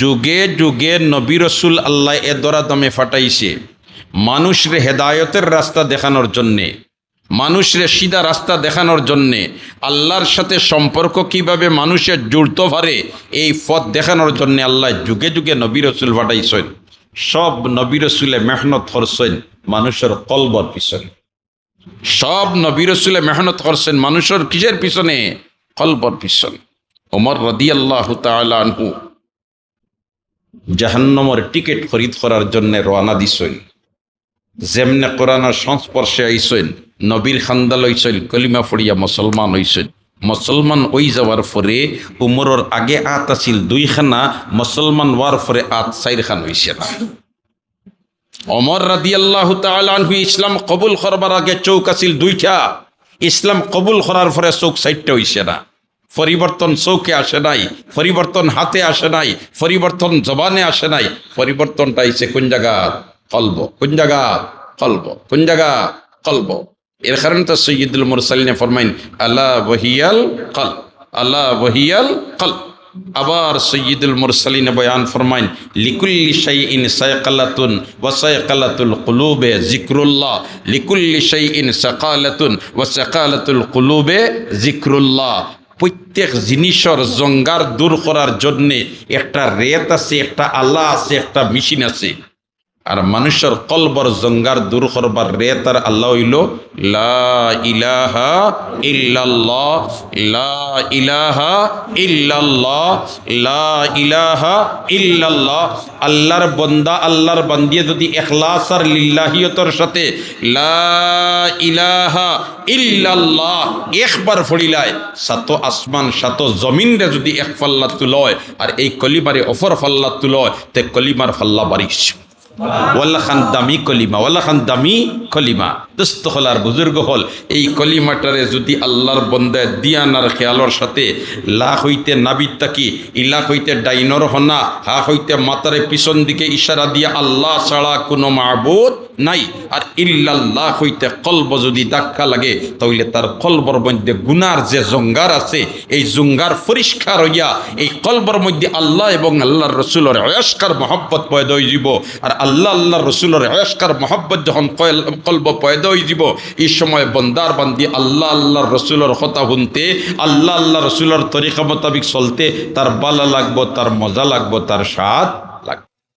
যুগে যুগে নবী রসুল আল্লাহ এ দরাদমে ফাটাইছে মানুষরে হেদায়তের রাস্তা দেখানোর জন্যে, মানুষরে সিধা রাস্তা দেখানোর জন্যে, আল্লাহর সাথে সম্পর্ক কিভাবে মানুষের জুড়তে পারে এই পথ দেখানোর জন্যে আল্লাহ যুগে যুগে নবী রসুল ফাটাইছেন। সব নবী রসুলে মেহনত করছেন মানুষের কলবর পিছনে, সব নবী রসুলে মেহনত করছেন মানুষের কিসের পিছনে? কলবর পিছনে। ওমর রাদিয়াল্লাহু তাআলা আনহু জাহান্নামের টিকিট খরিদ করার জন্য রওনা দিছেন। যেমনে কোরআনের সংস্পর্শে আইছেন, নবীর খান্দা লইছেন, কলিমা ফড়িয়া মুসলমান হইছেন। মুসলমান ওই যাওয়ার পরে উমরের আগে আত আছিল 2খানা, মুসলমান হওয়ার পরে আত 4খান হইছে না। ওমর রাদিয়াল্লাহু তাআলা আনহু ইসলাম কবুল করবার আগে চৌক আছিল 2টা, ইসলাম কবুল করার পরে চৌক 4টা হইছে না। পরিবর্তন চৌকে আসে নাই, পরিবর্তন হাতে আসে নাই, পরিবর্তন জবানে আসে নাই, পরিবর্তনটা আইছে কোন জায়গা? কলব। কোন জায়গা? কলব। কোন জায়গা? কলব। এর কারণে তো সৈয়দুল মুরসালিনে ফরমাইন আলা ওয়াহিয়াল কলব, আলা ওয়াহিয়াল কলব। আবার সৈয়দুল মুরসালিনে বয়ান ফরমাইন লিকুল্লি শাইইন সায়কালাতুন ওয়া সায়কালাতুল কুলুবে যিকরুল্লাহ, লিকুল্লি শাইইন সাকালাতুন ওয়া সাকালাতুল কুলুবে যিকরুল্লাহ। প্রত্যেক জিনিসের জঙ্গার দূর করার জন্যে একটা রেত আছে, একটা আল্লাহ আছে, একটা মেশিন আছে। আর মানুষের কলবর জঙ্গার দূর করবার রেত আর আল্লাহ হইল লা ইলাহা ইল্লাল্লাহ, লা ইলাহা ইল্লাল্লাহ, লা ইলাহা ইল্লাল্লাহ। আল্লাহর বন্দা আল্লাহর বান্দিয়ে যদি ইখলাস আর লিল্লাহিয়তের সাথে লা ইলাহা ইল্লাল্লাহ একবার ফড়িলায়, সাত আসমান সাত জমিনরে যদি এক ফাল্লা তুলয় আর এই কলিমারে অফর ফাল্লা তুলয়, তে কলিমার ফাল্লা বাড়িস। ওয়াল্লা খান দামি কলিমা, ওয়াল্লা খান দামি কলিমা। দোস্ত হল আর বুজুর্গ হল, এই কলিমাটারে যদি আল্লাহর বন্দায় দিয়ানার খেয়ালর সাথে লাখ হইতে নাবিদ তাকি, ইলাখ হইতে ডাইনর হনা, হা হইতে মাতারে পিছন দিকে ইশারা দিয়া আল্লাহ ছাড়া কোনো মাবুদ নাই, আর ইল্লাল্লাহ হইতে কলব যদি ধাক্কা লাগে, তাহলে তার কলবর মধ্যে গুনার যে জঙ্গার আছে, এই জঙ্গার পরিষ্কার হইয়া এই কলবর মধ্যে আল্লাহ এবং আল্লাহর রসুলের আয়াসকার মহব্বত পয়দা হয়ে যাব। আর আল্লাহ আল্লাহর রসুলের আয়াসকার মহব্বত যখন কলব পয়দা হয়ে যাব, এই সময় বন্দার বান্দি আল্লাহ আল্লাহর রসুলের কথা শুনতে, আল্লাহ আল্লাহ রসুলের তরিকা মোতাবিক চলতে তার বালা লাগবো, তার মজা লাগবো, তার স্বাদ লাগবে।